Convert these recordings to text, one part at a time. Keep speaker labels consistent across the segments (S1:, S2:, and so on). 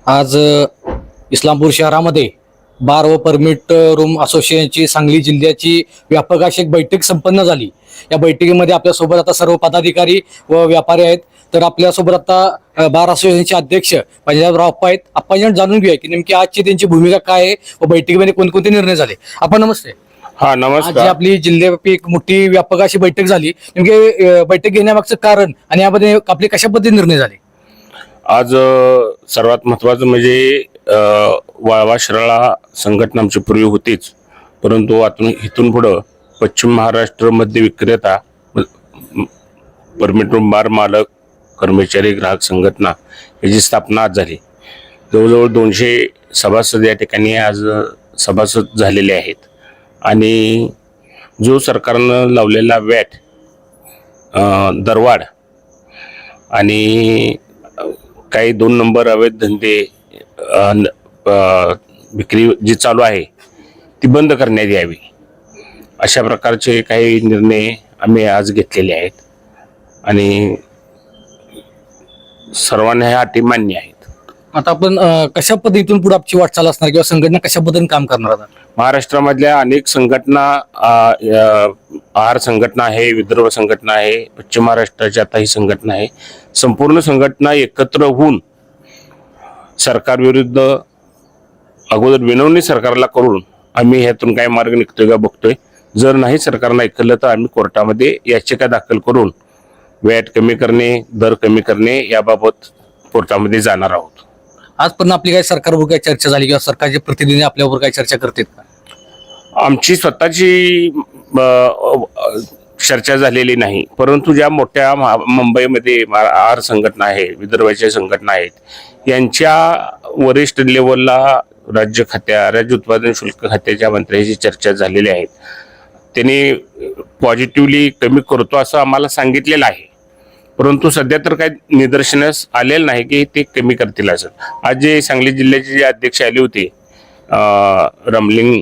S1: आज इस्लामपूर शहरामध्ये बार व परमिट रूम असोसिएशनची सांगली जिल्ह्याची व्यापक अशी एक बैठक संपन्न झाली. या बैठकीमध्ये आपल्यासोबत आता सर्व पदाधिकारी व व्यापारी आहेत. तर आपल्यासोबत आता बार असोसिएशनचे अध्यक्ष पंजाबराव अप्पा आहेत. आपण जाणून घेऊया की नेमकी आजची त्यांची भूमिका काय आहे व बैठकीमध्ये कोणकोणते निर्णय झाले. आपण नमस्ते.
S2: हा
S1: आज जी
S2: नमस्कार.
S1: आपली जिल्ह्याव्यापी एक मोठी व्यापक अशी बैठक झाली, नेमके बैठक घेण्यामागचं कारण आणि यामध्ये आपले कशा पद्धतीने निर्णय झाले.
S2: आज सर्वात महत्वाचं म्हणजे वाळवा शिराळा संघटना आमची पूर्वी होतीच, परंतु इथून पुढं पश्चिम महाराष्ट्र मध्य विक्रेता परमिट रूम बार मालक कर्मचारी ग्राहक संघटना याची स्थापना आज झाली. जवळजवळ 200 सभासद या ठिकाणी आज सभासद झालेले आहेत. आणि जो सरकारनं लावलेला वॅट दरवाढ आणि काही 2 नंबर अवैध धंदे विक्री जी चालू आहे ती बंद करण्यात यावी, अशा प्रकारचे काही निर्णय आम्ही आज घेतलेले आहेत आणि सर्वांना ह्या अटी मान्य आहेत.
S1: आता आपण कशा पद्धतीतून पुढे आपली वाटचाल असणार किंवा संघटना कशा पद्धतीने काम करणार आता.
S2: महाराष्ट्रामधल्या अनेक संघटना, आहार संघटना आहे, विदर्भ संघटना आहे, पश्चिम महाराष्ट्राची आता ही संघटना आहे. संपूर्ण संघटना एकत्र होऊन सरकारविरुद्ध अगोदर विनवणी सरकारला करून आम्ही ह्यातून काय मार्ग निघतोय का बघतोय. जर नाही सरकारनं ऐकलं तर आम्ही कोर्टामध्ये याचिका दाखल करून वॅट कमी करणे, दर कमी करणे याबाबत कोर्टामध्ये जाणार आहोत.
S1: आज पण आपली काही सरकारवर काही चर्चा झाली किंवा सरकारचे प्रतिनिधी आपल्यावर काही चर्चा करतात का.
S2: आमची स्वतःची चर्चा झालेली नाही, परंतु ज्या मोठ्या मुंबईमध्ये आहार संघटना आहे, विदर्भाच्या संघटना आहेत, यांच्या वरिष्ठ लेवलला राज्य उत्पादन शुल्क खात्याच्या मंत्र्यांशी चर्चा झालेली आहेत. त्यांनी पॉझिटिव्हली कमी करतो असं आम्हाला सांगितलेलं आहे, परंतु सध्या तर काही निदर्शनास आलेलं नाही की ते कमी करतील असं. आज जे सांगली जिल्ह्याचे जे अध्यक्ष आले होते, रमलिंग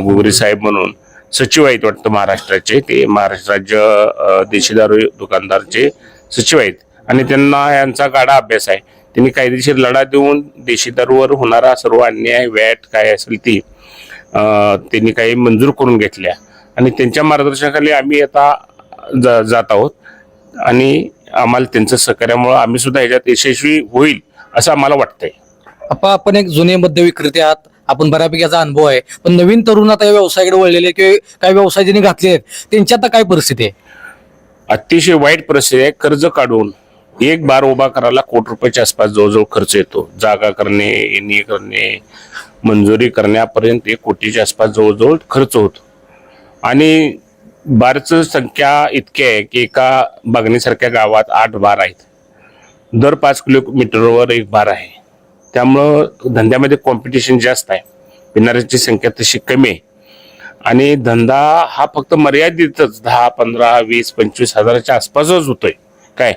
S2: गुगरी साहेब म्हणून सचिव आहेत वाटतं महाराष्ट्राचे, ते महाराष्ट्र राज्य देशी दारू दुकानदारचे सचिव आहेत आणि त्यांना यांचा गाढा अभ्यास आहे. त्यांनी कायदेशीर लढा देऊन देशी दारूवर होणारा सर्व अन्याय, वॅट काय असेल ती त्यांनी काही मंजूर करून घेतल्या आणि त्यांच्या मार्गदर्शनाखाली आम्ही आता जात आहोत आणि आम्हाला त्यांचं सहकार्यामुळे आम्ही सुद्धा ह्याच्यात यशस्वी होईल असं आम्हाला वाटतंय.
S1: आपण एक जुने मद्य विक्रेते आहात, आपण बऱ्यापैकी याचा अनुभव आहे, पण नवीन तरुण आता या व्यवसायाकडे वळलेले किंवा काही व्यवसाय ज्यांनी घातले आहेत त्यांची आता काय परिस्थिती आहे.
S2: अतिशय वाईट परिस्थिती आहे. कर्ज काढून एक बार उभा करायला ₹1 कोटीच्या आसपास जवळजवळ खर्च येतो. जागा करणे, एनई करणे, मंजुरी करण्यापर्यंत 1 कोटीच्या आसपास जवळजवळ खर्च होतो. आणि बारचं संख्या इतकी आहे की एका बागणीसारख्या गावात 8 बार आहेत. दर 5 किलोमीटरवर एक बार आहे. त्यामुळं धंद्यामध्ये कॉम्पिटिशन जास्त आहे, पिणाऱ्यांची संख्या तशी कमी आहे आणि धंदा हा फक्त मर्यादितच 10, 15, 20, 25 हजाराच्या आसपासच होतोय काय.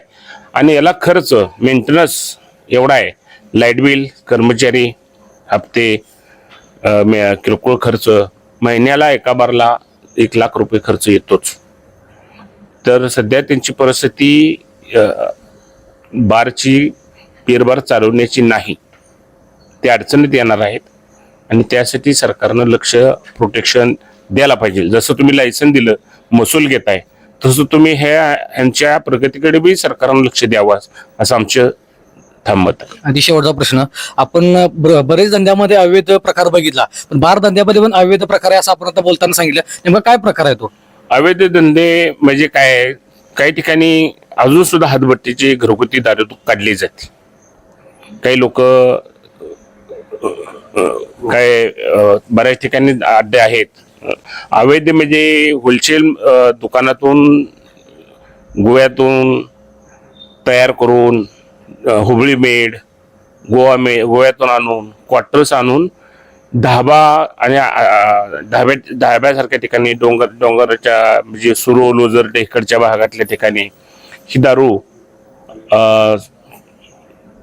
S2: आणि याला खर्च मेंटेनन्स एवढा आहे. लाईट बिल, कर्मचारी हप्ते, किरकोळ खर्च, महिन्याला एका बारला ₹1,00,000 खर्च येतोच. तर सध्या त्यांची परिस्थिती बारची पेरबार चालवण्याची नाही, ते अडचणीत येणार आहेत आणि त्यासाठी सरकारनं लक्ष प्रोटेक्शन द्यायला पाहिजे. जसं तुम्ही लायसन दिलं, महसूल घेताय, तसं तुम्ही ह्यांच्या प्रगतीकडे बी सरकारनं लक्ष द्यावं असं आमचं ठाम मत आहे.
S1: आणि शेवटचा प्रश्न, आपण बरेच धंद्यामध्ये अवैध प्रकार बघितला, पण बार धंद्यामध्ये पण अवैध प्रकार आहे असं आपण आता बोलताना सांगितलं, नेमका काय प्रकार आहे तो.
S2: अवैध धंदे म्हणजे काय, काही ठिकाणी अजून सुद्धा हातभट्टीची घरगुती दारू काढली जाते. काही लोक काय बऱ्याच ठिकाणी अड्डे आहेत. अवैध म्हणजे होलसेल दुकानातून गोव्यातून तयार करून हुबळी मेड, गोव्यातून आणून क्वार्टर्स आणून धाबा आणि धाब्यासारख्या ठिकाणी डोंगराच्या म्हणजे सुरोल ओझर इकडच्या भागातल्या ठिकाणी ही दारू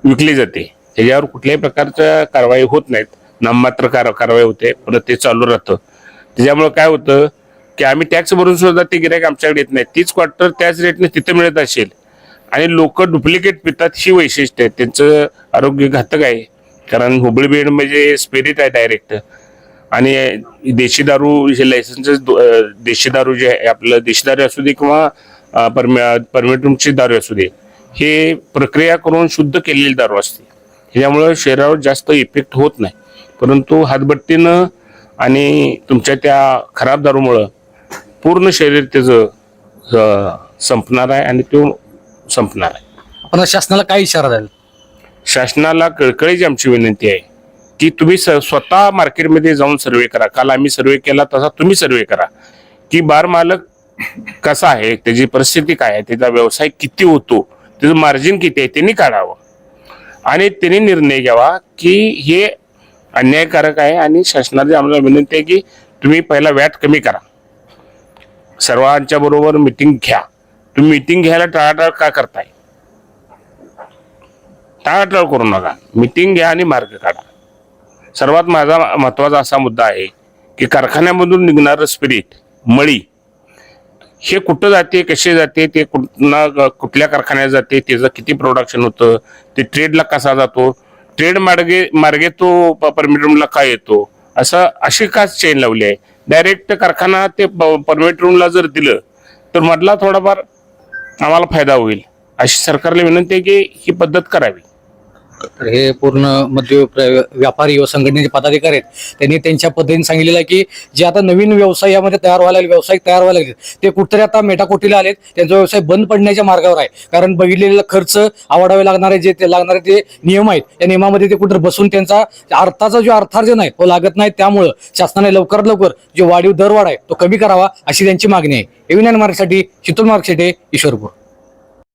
S2: विकली जाते. त्याच्यावर कुठल्याही प्रकारच्या कारवाई होत नाहीत, नाममात्र कारवाई होते, परत ते चालू राहतं. त्याच्यामुळे काय होतं की आम्ही टॅक्स भरून सुद्धा ते गिराईक आमच्याकडे येत नाही. तीच क्वार्टर त्याच रेटने तिथे मिळत असेल आणि लोक डुप्लिकेट पितात, ही वैशिष्ट्य आहे. त्यांचं आरोग्य घातक आहे. कारण हुबळी बेड म्हणजे स्पिरिट आहे डायरेक्ट. आणि देशी दारू हे लायसन्स देशी दारू जे आहे आपलं देशी दारू असू दे किंवा परमिट रूमची दारू असू दे, हे प्रक्रिया करून शुद्ध केलेली दारू असते. ह्यामुळं शरीरावर जास्त इफेक्ट होत नाही. परंतु हातभट्टीनं आणि तुमच्या त्या खराब दारूमुळं पूर्ण शरीर त्याचं संपणार आहे आणि तो संपणार आहे.
S1: पण शासनाला काय इशारा द्याल?
S2: शासनाला कळकळीची आमची विनंती आहे की तुम्ही स्वतः मार्केटमध्ये जाऊन सर्वे करा. काल आम्ही सर्वे केला तसा तुम्ही सर्वे करा की बार मालक कसा आहे, त्याची परिस्थिती काय आहे, त्याचा व्यवसाय किती होतो, त्याचं मार्जिन किती आहे, त्यांनी काढावं आणि त्यांनी निर्णय घ्यावा की हे अन्यायकारक आहे. आणि शासनाची आम्हाला विनंती आहे की तुम्ही पहिला व्याट कमी करा. सर्वांच्या बरोबर मिटिंग घ्या. तुम्ही मिटिंग घ्यायला टाळाटाळ का करताय? टाळाटाळ करू नका, मिटिंग घ्या आणि मार्ग काढा. सर्वात माझा महत्वाचा असा मुद्दा आहे की कारखान्यामधून निघणारं स्पिरिट मळी हे कुठं जाते, कसे जाते, ते कुठल्या कारखान्यात जाते, त्याचं किती प्रोडक्शन होतं, ते ट्रेडला कसा जातो, ट्रेड मार्गे तो परमिट रूमला काय येतो, अशी का चेन लावली आहे. डायरेक्ट कारखाना ते परमिट रूमला जर दिलं तर मधला थोडाफार आम्हाला फायदा होईल. अशी सरकारला विनंती आहे की ही पद्धत करावी.
S1: तर हे पूर्ण मद्य व्यापारी व संघटनेचे पदाधिकारी आहेत, त्यांनी त्यांच्या पद्धतीने सांगितलेलं आहे की जे आता नवीन व्यवसाय यामध्ये तयार व्हायला लागले, व्यावसायिक तयार व्हायला लागले, ते कुठेतरी आता मेटाकोटीला आलेत. त्यांचा व्यवसाय बंद पडण्याच्या मार्गावर आहे. कारण बघितलेला खर्च आवडावे लागणारे लागणारे नियम आहेत, त्या नियमामध्ये ते कुठेतरी बसून त्यांचा अर्थाचा जो अर्थार्जन आहे तो लागत नाही. त्यामुळं शासनाने लवकरात लवकर जो वाढीव दरवाढ आहे तो कमी करावा अशी त्यांची मागणी आहे. एव्हिनियन मार्गसाठी शीतल मार्गशेटे, ईश्वरपूर.